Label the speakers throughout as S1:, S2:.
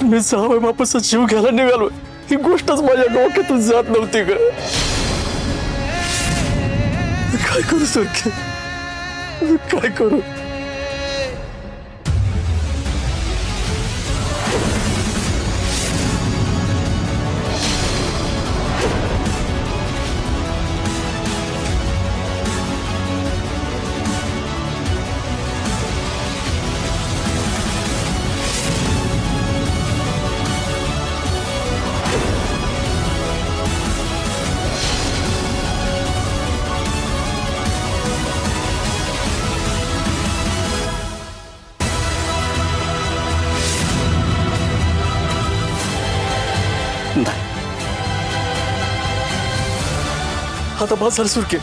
S1: मी जावई बापाचा जीव घ्यायला निघालो, ही गोष्टच माझ्या डोक्यातून जात नव्हती ग. काय करू सुरखे, काय करू? आता बस झालं सुरके,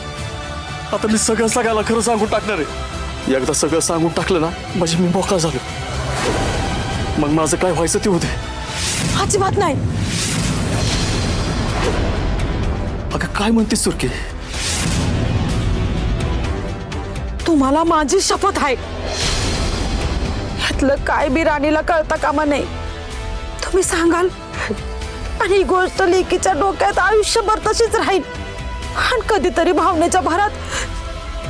S1: आता मी सगळ्याला खरं सांगून टाकणार आहे. एकदा सगळं सांगून टाकलं ना म्हणजे मी मोकळा झालो. मग माझं काय व्हायचं ते होते.
S2: अजिबात नाही.
S1: अगं काय म्हणते सुरके?
S2: तुम्हाला माझी शपथ आहे, ह्यातलं काय बी राणीला कळता कामा नाही. तुम्ही सांगाल आणि ही गोष्ट लेकीच्या डोक्यात आयुष्यभर तशीच राहील. आणि कधीतरी भावनेच्या भरात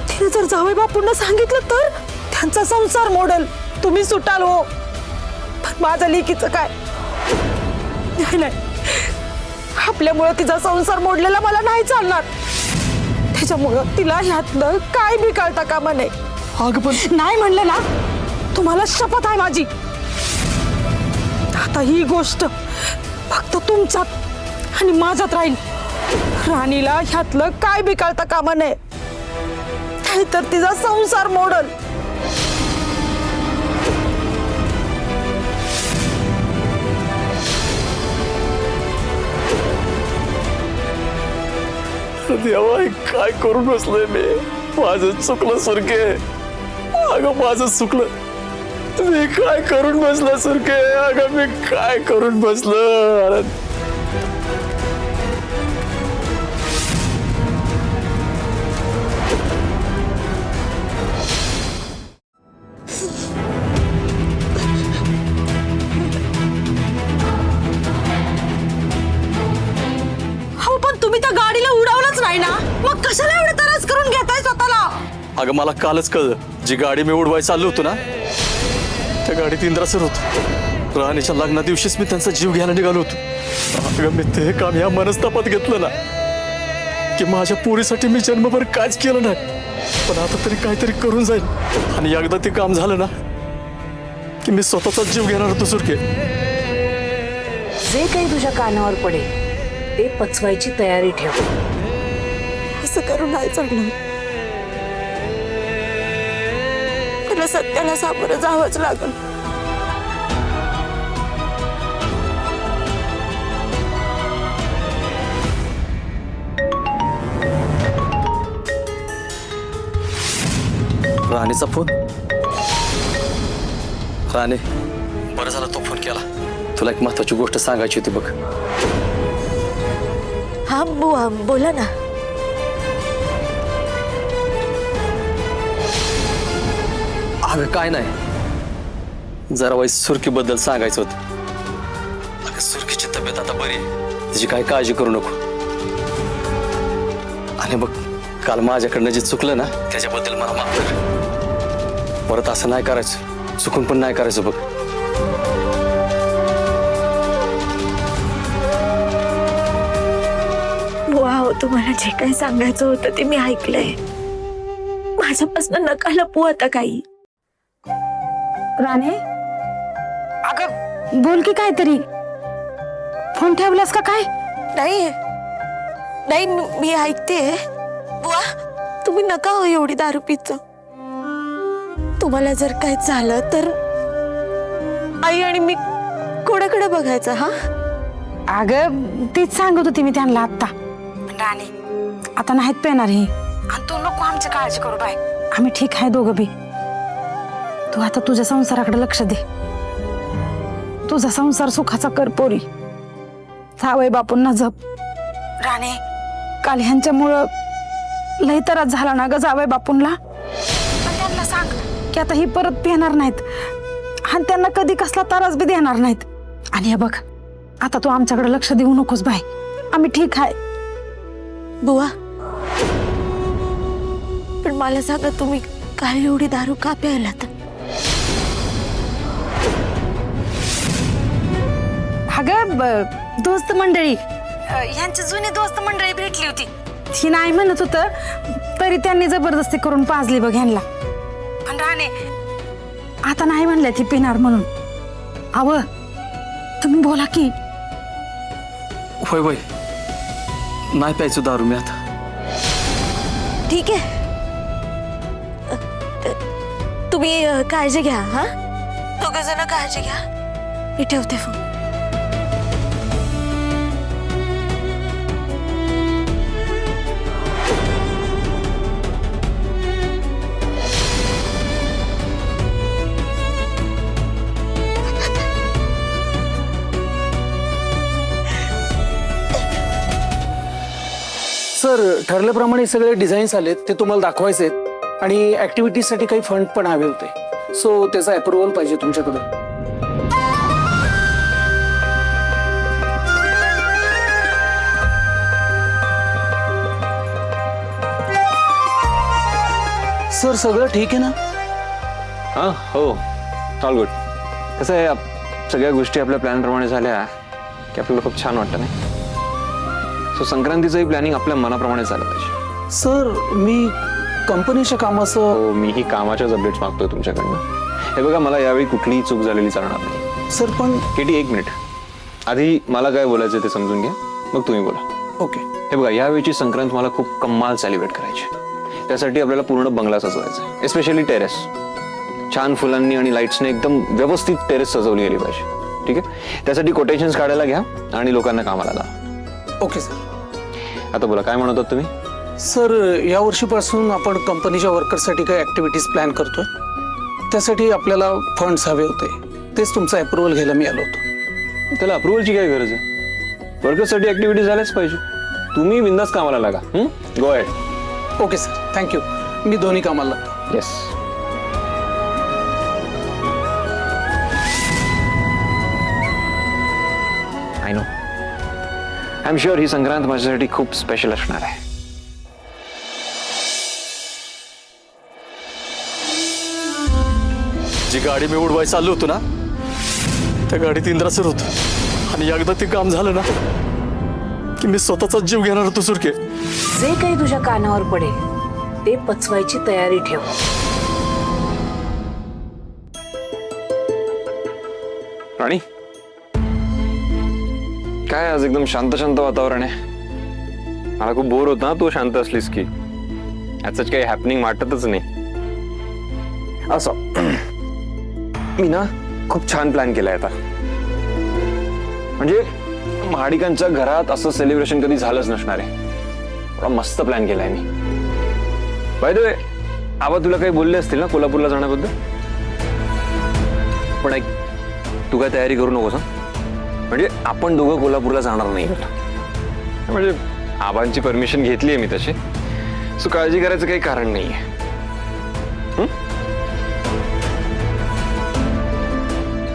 S2: तिने जर जावई बापूंना सांगितलं तर त्यांचा संसार मोडेल, तुम्ही सुटाल हो. पण माझ्या लेकीचं काय? नाही नाही, आपल्यामुळं तिचा संसार मोडलेला मला नाही चालणार. त्याच्यामुळं तिला ह्यातलं काय बी कळता कामा नाही.
S1: अगं पण
S2: नाही म्हणलं ना, तुम्हाला शपथ आहे माझी. आता ही गोष्ट फक्त तुमच्यात आणि माझ्यात राहील. राणीला ह्यातलं काय बी कळता कामा नये, नाहीतर तिचा संसार मोडल.
S1: देवा, काय करून बसलोय मी? माझं चुकलं सुरके. अगं माझं चुकलं. मी काय करून बसलं सुरके? अगं मी काय करून बसलं?
S2: हो पण तुम्ही त्या गाडीला उडवलंच नाही ना, मग कशाला एवढे त्रास करून घेताय स्वतःला?
S1: अगं मला कालच कळलं, जी गाडी मी उडवायला चाललो होतो ना त्या गाडीत इंद्रासर होतो. राणीच्या लग्ना दिवशीच मी त्यांचा जीव घ्यायला निघालो होतो. अगं मी ते काम या मनस्तापात घेतलं ना की माझ्या पोरीसाठी मी जन्मभर काहीच केलं नाही, पण आता तरी काहीतरी करून जाईल. आणि एकदा ते काम झालं ना की मी स्वतःचा जीव घेणार होतो सुरके.
S3: जे काही तुझ्या कानावर पडेल ते पचवायची तयारी ठेव.
S2: असं करून नाही चालणार. मला सत्याला सामोरं जावंच लागल.
S1: राणीचा फोन. राणे, बरं झालं तो फोन केला. तुला एक महत्वाची गोष्ट सांगायची होती बघ.
S2: हा बुवा, बोला ना.
S1: अगं काय नाही, जरा वाईस सुरकीबद्दल सांगायचं होतं. अगं सुरकीची तब्येत आता बरी आहे, तिची काही काळजी करू नको. आणि बघ, काल माझ्याकडनं जे चुकलं ना त्याच्याबद्दल मला माफ कर. परत असं नाही करायचं, चुकून पण नाही करायचं बघ.
S4: बुवा हो, तुम्हाला जे काही सांगायचं होतं ते मी ऐकलंय. माझ्यापासून नका लपवू आता काही.
S5: राणे, अगं बोल की काहीतरी. फोन ठेवलास का काय?
S2: नाही नाही, मी ऐकते. बुवा, तुम्ही नका हो एवढी दारू पित. तुम्हाला जर काय झालं तर आई आणि मी कोणाकडे बघायचं? हा
S5: अगं तीच सांगत होती मी त्यांना आता. राणे, आता नाहीत पेणार हे, आणि तू नको आमची काळजी करू बाय. आम्ही ठीक आहे दोघं बी. तू आता तुझ्या संसाराकडे लक्ष दे. तुझा संसार सुखाचा कर पोरी. जावई बापूंना जप. राणे, काल ह्यांच्यामुळं लई त्रास झाला ना ग जावई बापूंना. पण त्यांना सांग की आता ही परत पिणार नाहीत आणि त्यांना कधी कसला त्रास बी देणार नाहीत. आणि हे बघ, आता तू आमच्याकडे लक्ष देऊ नकोस बाय, आम्ही ठीक आहे.
S4: बुवा, पण मला सांगा, तुम्ही काय एवढी दारू का प्यायला तर?
S5: अगं दोस्त मंडळी, यांची जुनी दोस्त मंडळी भेटली होती. ही नाही म्हणत होतं, तरी त्यांनी जबरदस्ती करून पाजली बघ ह्यांना. पण राणे आता नाही म्हणल्या ती पिणार म्हणून. अव तुम्ही बोला की.
S1: होय होय, नाही प्यायचं दारू मी आता.
S4: ठीक आहे, तुम्ही काळजी घ्या. हा, दोघे जण काळजी घ्या. मी ठेवते फोन.
S6: सर, ठरल्याप्रमाणे सगळे डिझाईन्स आलेत, ते तुम्हाला दाखवायचे आहेत आणि ऍक्टिव्हिटीसाठी काही फंड पण हवे होते. सो त्याचा अप्रुव्हल पाहिजे तुमच्याकडून. सर, सगळं ठीक आहे ना?
S7: हां, हो, ऑल गुड. कसं आहे, सगळ्या गोष्टी आपल्या प्लॅनप्रमाणे झाल्या की आपल्याला खूप छान वाटतं नाही. सो संक्रांतीचंही प्लॅनिंग आपल्या मनाप्रमाणे झालं पाहिजे.
S6: सर, मी कंपनीच्या कामाचं.
S7: हो, मीही कामाच्याच अपडेट्स मागतोय तुमच्याकडनं. हे बघा, मला यावेळी कुठलीही चूक झालेली चालणार नाही.
S6: सर पण.
S7: केटी, एक मिनिट. आधी मला काय बोलायचं ते समजून घ्या, मग तुम्ही बोला.
S6: ओके.
S7: हे बघा, यावेळीची संक्रांत मला खूप कमाल सेलिब्रेट करायची. त्यासाठी आपल्याला पूर्ण बंगला सजवायचा आहे, एस्पेशली टेरेस. छान फुलांनी आणि लाईट्सने एकदम व्यवस्थित टेरेस सजवली गेली पाहिजे. ठीक आहे, त्यासाठी कोटेशन्स काढायला घ्या आणि लोकांना कामाला लावा.
S6: Okay sir.
S7: आता बोला, काय म्हणत होत तुम्ही?
S6: सर, या वर्षीपासून आपण कंपनीच्या वर्कर्ससाठी काही ऍक्टिव्हिटीज प्लॅन करतोय. त्यासाठी आपल्याला फंड्स हवे होते. तेच तुमचं अप्रुव्हल घ्यायला मी आलो होतो.
S7: त्याला अप्रुव्हलची काय गरज आहे? वर्कर्ससाठी ऍक्टिव्हिटी झाल्याच पाहिजे. तुम्ही बिंदास कामाला लागा. Go ahead.
S6: Okay sir, thank you. मी दोन्ही कामाला लागतो.
S7: Yes. I know, I am sure ही संक्रांत माझ्यासाठी खूप स्पेशल असणार आहे.
S1: जी गाडी मी उडवायला चाललो होतो ना, त्या गाडीत इंद्रासर होत. आणि एकदा ते काम झालं ना की मी स्वतःचा जीव घेणार होतो सुरके.
S3: जे काही तुझ्या कानावर पडेल ते पचवायची तयारी ठेव.
S7: राणी, काय आज एकदम शांत शांत वातावरण आहे. मला खूप बोर होत ना तू शांत असलीस की. याच काही हॅपनिंग वाटतच नाही. असं मी ना खूप छान प्लॅन केलाय आता. म्हणजे महाडिकांच्या घरात असं सेलिब्रेशन कधी झालंच नसणार आहे. थोडा मस्त प्लॅन केलाय मी. बाय द वे, आबा तुला काही बोलले असतील ना कोल्हापूरला जाण्याबद्दल? पण ऐक, तू काय तयारी करू नकोस. म्हणजे आपण दोघं कोल्हापूरला जाणार नाही. म्हणजे आबांची परमिशन घेतली आहे मी तशी. सो काळजी करायचं काही कारण नाहीये.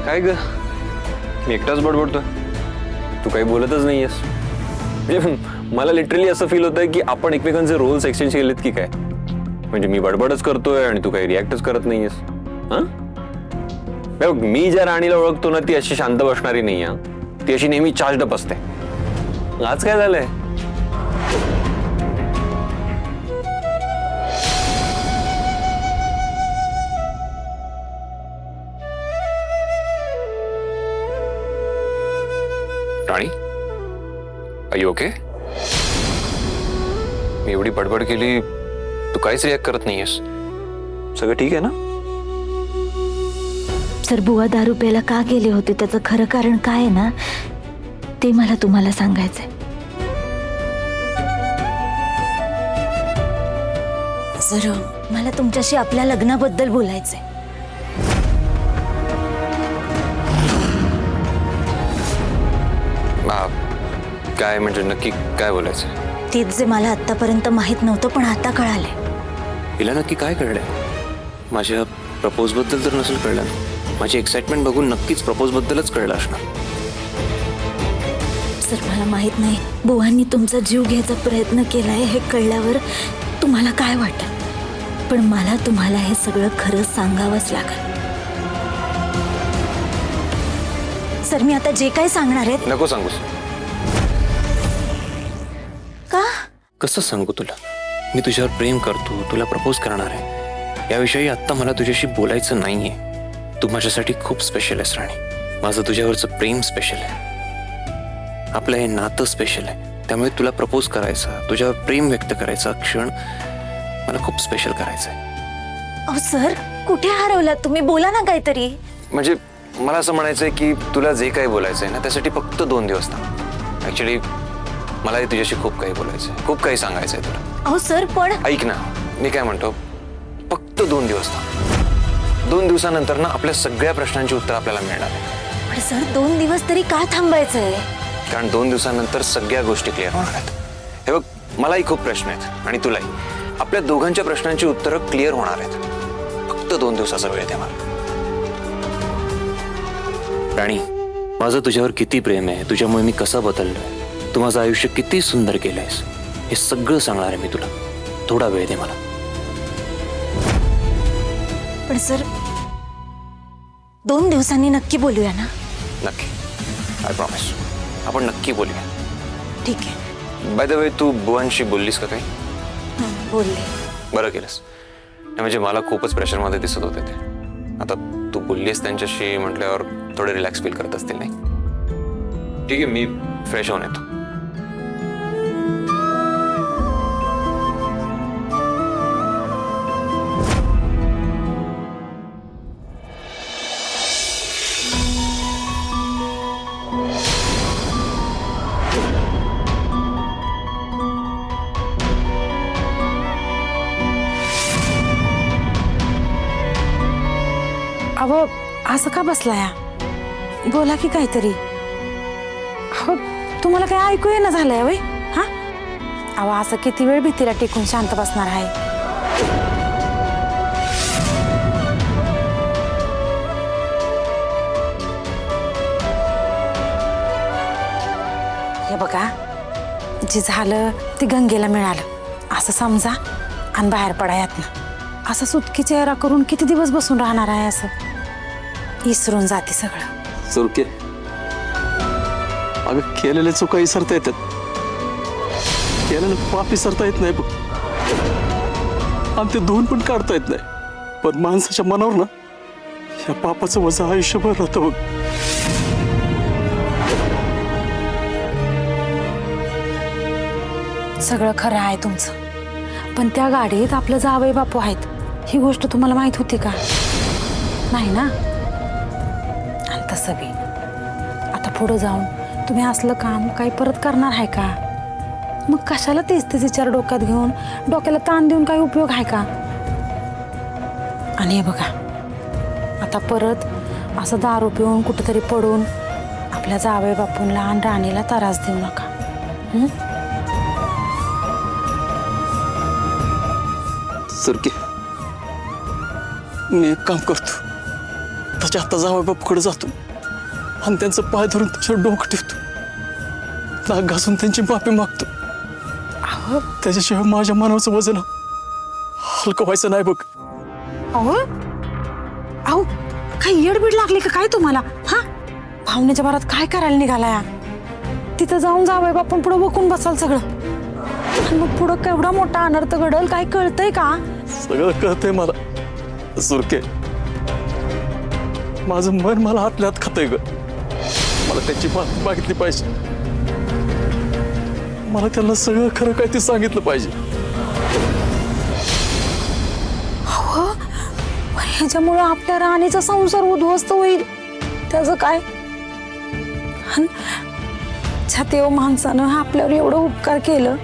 S7: काय ग, मी एकटाच बडबडतोय, तू काही बोलतच नाहीयेस. म्हणजे मला लिटरली असं फील होतंय की आपण एकमेकांचे रोल्स एक्सचेंज केलेत की काय. म्हणजे मी बडबडच करतोय आणि तू काही रिॲक्टच करत नाहीयेस. मी ज्या राणीला ओळखतो ना ती अशी शांत बसणारी नाही. ती अशी नेहमी चार्जड अप असते. आज काय झालंय? राणी, आर यू ओके? मी एवढी बडबड केली, तू काहीच रिॲक्ट करत नाहीयेस. सगळं ठीक आहे ना?
S4: सर, बुवा दारू प्यायला का गेले होते त्याचं खरं कारण काय आहे ना, ते मला तुम्हाला सांगायचंय. सर, मला तुमच्याशी आपल्या लग्नाबद्दल बोलायचंय.
S7: काय म्हणजे नक्की काय बोलायचं?
S4: तेच जे मला आतापर्यंत माहित नव्हतं पण आता कळालंय.
S7: हिला नक्की काय कळलंय? माझ्या प्रपोज बद्दल तर नसेल कळलं. माझी एक्साइटमेंट बघून नक्कीच प्रपोज बद्दलच कळलं असणार.
S4: सर मला माहित नाही बुवांनी तुमचा जीव घ्यायचा प्रयत्न केलाय हे कळल्यावर तुम्हाला काय वाटेल, पण मला तुम्हाला हे सगळं खरं सांगावंच लागेल. सर मी आता जे काही सांगणार आहे.
S7: नको सांगूस.
S4: का?
S7: कसं सांगू तुला? मी तुझ्यावर प्रेम करतो, तुला प्रपोज करणार आहे. याविषयी आत्ता मला तुझ्याशी बोलायचं नाहीये. तू माझ्यासाठी खूप स्पेशल आहेस राणी. माझं तुझ्यावरचं प्रेम स्पेशल आहे. आपलं हे नातं स्पेशल आहे. त्यामुळे तुला प्रपोज करायचा, तुझ्यावर प्रेम व्यक्त करायचा क्षण मला खूप स्पेशल करायचा आहे.
S4: अहो सर कुठे हरवलात तुम्ही? बोला ना काहीतरी.
S7: म्हणजे मला असं म्हणायचंय की तुला जे काही बोलायचं आहे ना त्यासाठी फक्त 2 दिवस थांब. ऍक्च्युली मलाही तुझ्याशी खूप काही बोलायचं आहे, खूप काही सांगायचं आहे तुला.
S4: अहो सर पण
S7: ऐक ना, मी काय म्हणतो, फक्त 2 दिवस थांब. 2 दिवसानंतर ना आपल्या सगळ्या प्रश्नांची उत्तर आपल्याला मिळणार आहे.
S4: पण सर 2 दिवस तरी का थांबायचंय?
S7: कारण 2 दिवसानंतर सगळ्या गोष्टी क्लिअर होणार आहेत. हे बघ, मलाही खूप प्रश्न आहेत आणि तुलाही. आपल्या दोघांच्या प्रश्नांची उत्तरं क्लिअर होणार आहेत. फक्त 2 दिवसाचा वेळ द्या मला. राणी, माझं तुझ्यावर किती प्रेम आहे, तुझ्यामुळे मी कसं बदललोय, तू माझं आयुष्य किती सुंदर केलंयस, हे सगळं सांगणार आहे मी तुला. थोडा वेळ दे मला.
S4: पण सर 2 दिवसांनी नक्की बोलूया ना?
S7: नक्की, आय प्रॉमिस. आपण नक्की बोलूया.
S4: ठीक आहे.
S7: बाय द वे, तू बुवांशी बोललीस का काही?
S4: बोलले.
S7: बरं केलंस. नाही म्हणजे मला खूपच प्रेशरमध्ये दिसत होते ते. आता तू बोललीस त्यांच्याशी म्हटल्यावर थोडे रिलॅक्स फील करत असतील, नाही? ठीक आहे, मी फ्रेश होऊन येतो.
S5: अहो असं का बसलाय? बोला की काहीतरी. अहो तुम्हाला काय ऐकू येणं झालंय वय? हा अहो असं किती वेळ भीतीला टिकून शांत बसणार आहे? हे बघा, जे झालं ते गंगेला मिळालं असं समजा आणि बाहेर पडा यातनं. असा सुटकी चेहरा करून किती दिवस बसून राहणार आहे? असं विसरून जाते सगळं.
S1: सुरके, अगं केलेल्या चुका विसरता येतात, केलेलं पाप विसरता येत नाही बघ. आणि ते धुवून पण काढता येत नाही. पण माणसाच्या मनावर ना या पापाचं वजा आयुष्यभर राहतं बघ.
S5: सगळं खरं आहे तुमचं, पण त्या गाडीत आपलं जावई बापू आहेत ही गोष्ट तुम्हाला माहित होती का? नाही ना? आणि तसं बी आता पुढे जाऊन तुम्ही असलं काम काही परत करणार आहे का? मग कशाला तेच विचार डोक्यात घेऊन डोक्याला ताण देऊन काही उपयोग आहे का? आणि हे बघा, आता परत असं दारू पिऊन कुठेतरी पडून आपल्या जावई बापूंला आणि राणीला त्रास देऊ नका.
S1: सुरके, मी एक काम करतो, त्याच्या आता जावं बापूकडे जातो आणि त्यांचं पाय धरून त्याच्यावर डोकं ठेवतो, नाक घासून त्यांची माफी मागतो. त्याच्याशिवाय माझ्या मनाचं वजन हलकं व्हायचं नाही बघ.
S5: अहो अहो काही येडबीड लागली का काय तुम्हाला? हा भावनेच्या भरात काय करायला निघालाय? तिथं जाऊन जावंय बापून पुढे बघून बसाल सगळं, आणि मग पुढं केवढा मोठा अनर्थ घडल काय कळतंय का?
S1: सगळं कळतंय मला सुरके. माझं मन मला हातल्या हात खातंय ग. मला त्याची माफी मागितली पाहिजे. मला त्यांना सगळं खरं काय ते सांगितलं पाहिजे.
S5: हो, ह्याच्यामुळं आपल्या राणीचा संसार उद्ध्वस्त होईल. त्याचं काय? ज्या देव माणसानं आपल्यावर एवढं उपकार केलं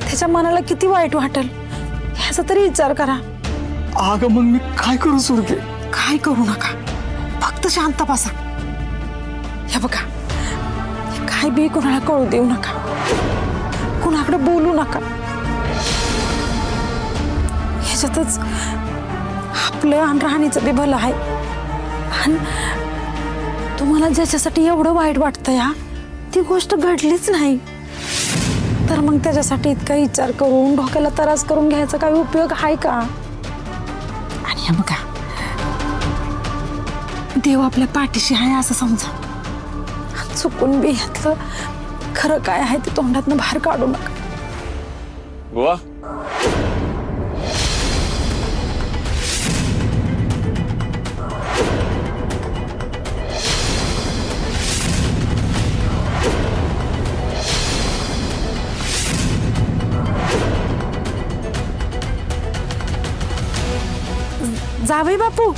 S5: त्याच्या मनाला किती वाईट वाटेल ह्याचा तरी विचार करा.
S1: अगं मग मी काय करू सुरके?
S5: काय करू नका, फक्त शांत बसा. हे बघा, काय बी कोणाला कळू देऊ नका, कुणाकडे बोलू नका. ह्याच्यातच आपलं आणि राणीचं बी भलं आहे. आणि तुम्हाला ज्याच्यासाठी एवढं वाईट वाटतंय हा
S2: ती गोष्ट घडलीच नाही तर मग त्याच्यासाठी इतका विचार करून डोक्याला त्रास करून घ्यायचा काही उपयोग आहे का? आणि हे बघा, देव आपल्या पाठीशी आहे असं समजा. चुकून बी ह्यातलं खरं काय आहे ते तोंडातनं बाहेर काढू नका.
S7: बुवा
S2: जावई बापू,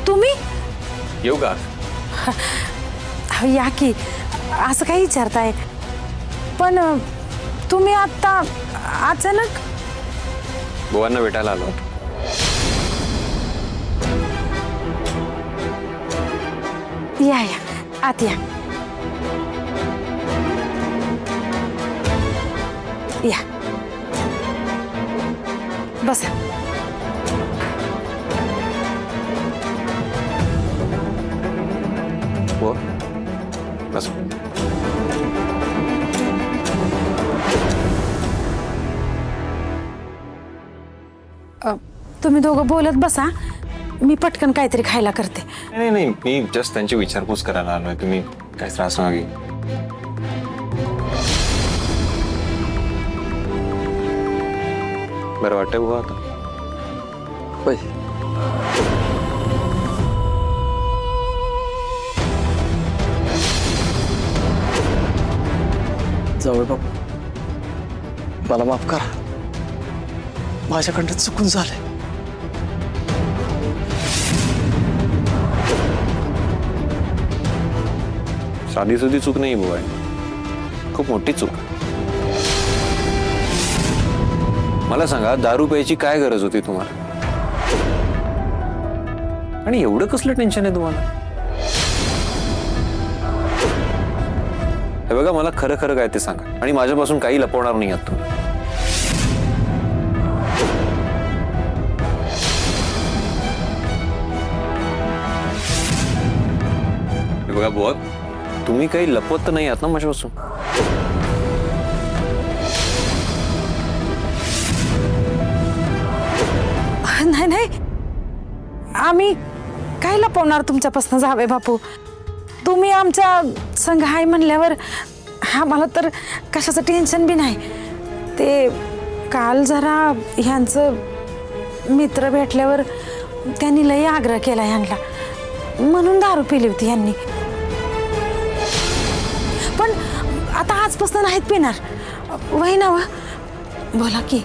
S2: तुम्ही
S7: येऊ का?
S2: या की, असं काही विचारताय पण तुम्ही आता अचानक?
S7: बुवांना भेटायला आलो.
S2: या आत या. या बसा.
S7: बुवा बस.
S2: तुम्ही दोघं बोलत बसा, मी पटकन काहीतरी खायला करते.
S7: नाही नाही, मी जस्ट त्यांची विचारपूस करायला आलोय. तुम्ही काय त्रास नका घेऊ. बरं वाटतंय बुवा आता?
S1: होय. जावई बापू, मला माफ करा, माझ्याकडनं चुकून झालंय.
S7: साधी सुधी चूक नाही बुवा, खूप मोठी चूक. मला सांगा, दारू प्यायची काय गरज होती तुम्हाला? आणि एवढं कसलं टेन्शन आहे तुम्हाला? हे बघा, मला खरं खरं काय ते सांगा आणि माझ्यापासून काही लपवणार नाही आहात तुम्ही. हे बघा बुवा, तुम्ही काही लपवत तर नाही आहात ना माझ्यापासून?
S2: नाही नाही, आम्ही काय लपवणार तुमच्यापासून जावे बापू. तुम्ही आमच्या संघ आहे म्हणल्यावर आम्हाला तर कशाचं टेन्शन बी नाही. ते काल जरा ह्यांचं मित्र भेटल्यावर त्यांनी लई आग्रह केला ह्यांना, म्हणून दारू पिली होती ह्यांनी. पण आता आजपासून नाहीत पिणार, वही ना व? बोला की.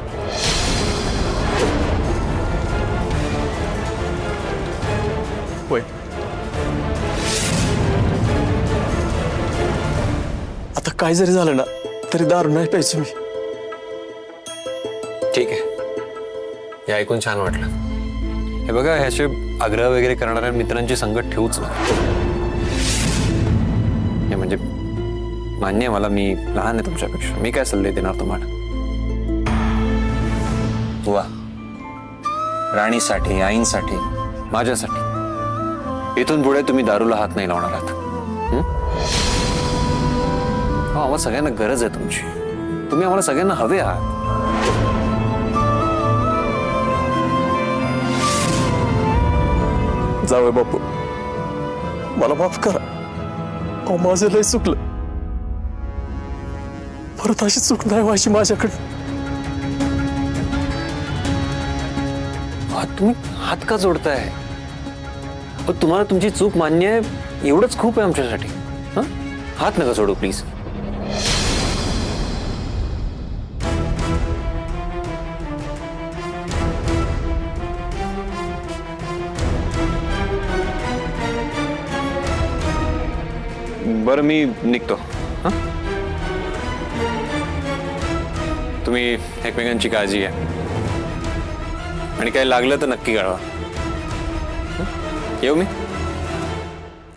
S1: होय. आता काय जरी झालं ना तरी दारू नाही प्यायचं मी.
S7: ठीक आहे, हे ऐकून छान वाटलं. हे बघा, ह्याचे आग्रह वगैरे करणाऱ्या मित्रांची संगत ठेवूच ना. हे म्हणजे मान्य आहे मला, मी लहान आहे तुमच्यापेक्षा, मी काय सल्ले देणार तुम्हाला? वा, राणीसाठी, आईंसाठी, माझ्यासाठी इथून पुढे तुम्ही दारूला हात नाही लावणार आहात. आम्हाला सगळ्यांना गरज आहे तुमची. तुम्ही आम्हाला सगळ्यांना हवे आहात.
S1: जावई बापू, मला माफ करा. अहो, माझं लय चुकलं. परत अशी चूक नाही व्हायची माझ्याकडे.
S7: तुम्ही हात का जोडताय? तुम्हाला तुमची चूक मान्य आहे एवढंच खूप आहे आमच्यासाठी. हात नका सोडू प्लीज. बरं, मी निघतो. तुम्ही एकमेकांची काळजी घ्या आणि काही लागलं तर नक्की कळवा. येऊ मी?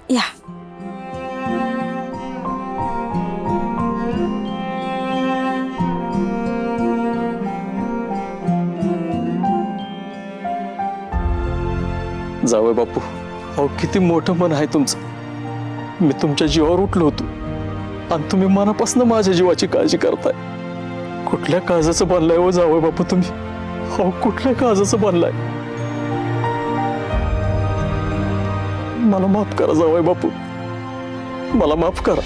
S2: या.
S1: जावई बापू, अहो किती मोठं मन आहे तुमचं. मी तुमच्या जीवावर उठलो होतो आणि तुम्ही मनापासून माझ्या जीवाची काळजी करताय. कुठल्या काळजाचं बांधलाय हो जावं बापू तुम्ही? हो, कुठल्या काळजाचं बांधलाय? मला माफ करा जावय बापू, मला माफ करा.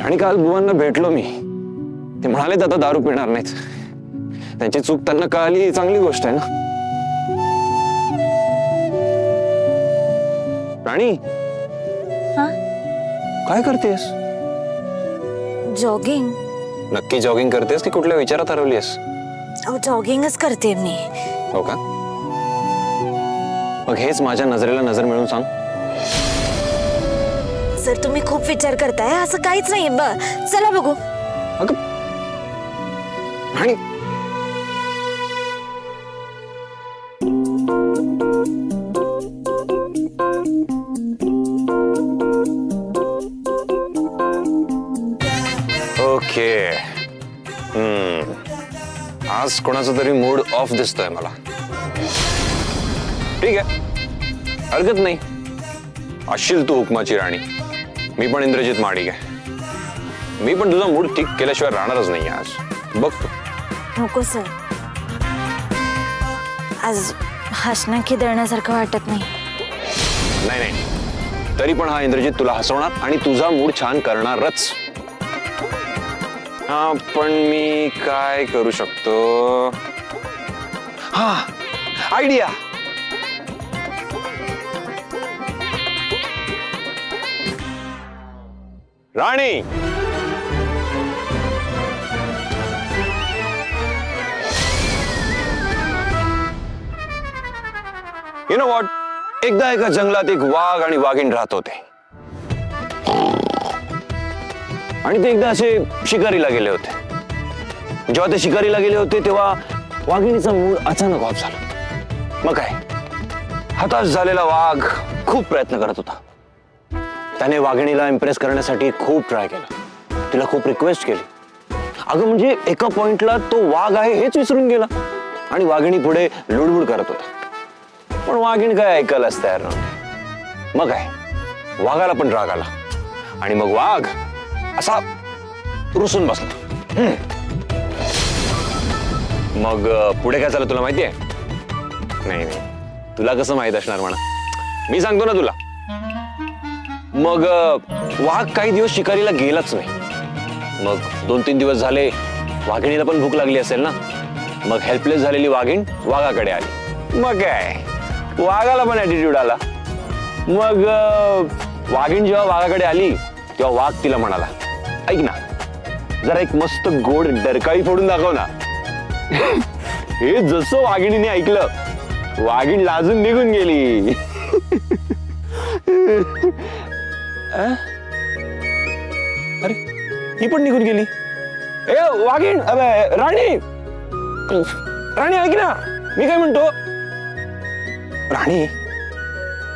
S7: आणि काल बुवांना भेटलो मी. ते म्हणाले आता दारू पिणार नाहीत. त्यांची चूक त्यांना कळाली ही चांगली गोष्ट आहे ना. राणी, काय करतेस?
S4: जॉगिंग.
S7: नक्की जॉगिंग करतेस की कुठल्या विचारात हरवलीस?
S4: जॉगिंगच करते मी.
S7: हो का? मग हेच माझ्या नजरेला नजर मिळून सांग.
S4: सर तुम्ही खूप विचार करताय, असं काहीच नाही. चला बघू.
S7: अगं राणी, ओके. आज कोणाचा तरी मूड ऑफ दिसतोय मला. ठीक आहे, हरकत नाही. असशील तू हुकमाची राणी, मी पण इंद्रजित महाडिक आहे. मी पण तुझा मूड ठीक केल्याशिवाय राहणारच नाही आज. बघ तू.
S4: नको सर, आज हसणं खिदळण्यासारखं वाटत नाही.
S7: नाही नाही, तरी पण हा इंद्रजित तुला हसवणार आणि तुझा मूड छान करणारच. हा, पण मी काय करू शकतो? हा, idea. Rani, you know what, एकदा एका जंगलात एक वाघ आणि वाघीण राहत होते. आणि ते एकदा असे शिकारीला गेले होते. जेव्हा ते शिकारीला गेले होते तेव्हा वाघिणीचा मूड अचानक ऑफ झाला. मग काय, हताश झालेला वाघ खूप प्रयत्न करत होता. त्याने वाघिणीला इम्प्रेस करण्यासाठी खूप ट्राय केला. तिला खूप रिक्वेस्ट केली. अगं म्हणजे एका पॉइंटला तो वाघ आहे हेच विसरून गेला आणि वाघिणी पुढे लुडबुड करत होता. पण वाघीण काय ऐकायलाच तयार नव्हती. मग काय, वाघाला पण राग आला आणि मग वाघ असा रुसून बसला. मग पुढे काय झालं तुला माहितीये? नाही नाही, तुला कसं माहित असणार म्हणा, मी सांगतो ना तुला. मग वाघ काही दिवस शिकारीला गेलाच नाही. मग 2-3 दिवस झाले, वाघिणीला पण भूक लागली असेल ना. मग हेल्पलेस झालेली वाघीण वाघाकडे आली. मग काय, वाघाला पण ऍटिट्यूड आला. मग वाघीण जेव्हा वाघाकडे आली तेव्हा वाघ तिला म्हणाला, ऐक ना, जरा एक मस्त गोड डरकाळी फोडून दाखव ना. हे जसं वाघिणीने ऐकलं, वाघीण लाजून निघून गेली. अरे, ही पण निघून गेली. ए वाघीण, अबे राणी, राणी ऐक ना, मी काय म्हणतो. राणी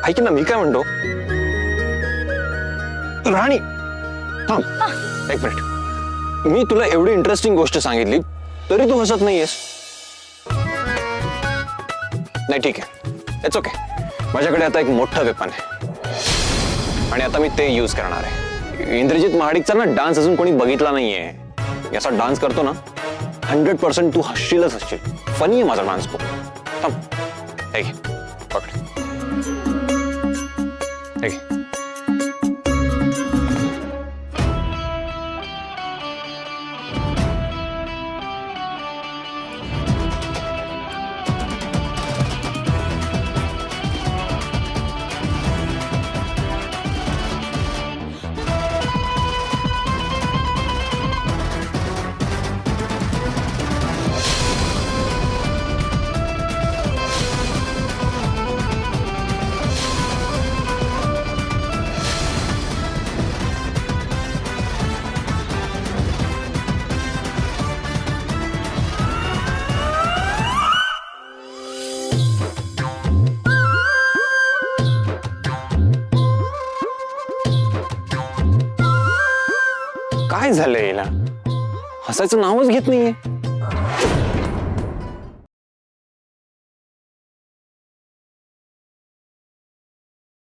S7: ऐक ना, मी काय म्हणतो. राणी थांब एक मिनिट. मी तुला एवढी इंटरेस्टिंग गोष्ट सांगितली तरी तू हसत नाहीयेस. नाही ठीक आहे, इट्स ओके. माझ्याकडे आता एक मोठं वेपन आहे आणि आता मी ते यूज करणार आहे. इंद्रजित महाडिकचा ना डान्स अजून कोणी बघितला नाहीये. याचा डान्स करतो ना, 100% तू हसशीलच हसशील. फनी आहे माझा डान्स खूप. थांब, हे घे, पकड. हे घे. काय झालंय हिला? हसायचं नावच घेत नाहीये.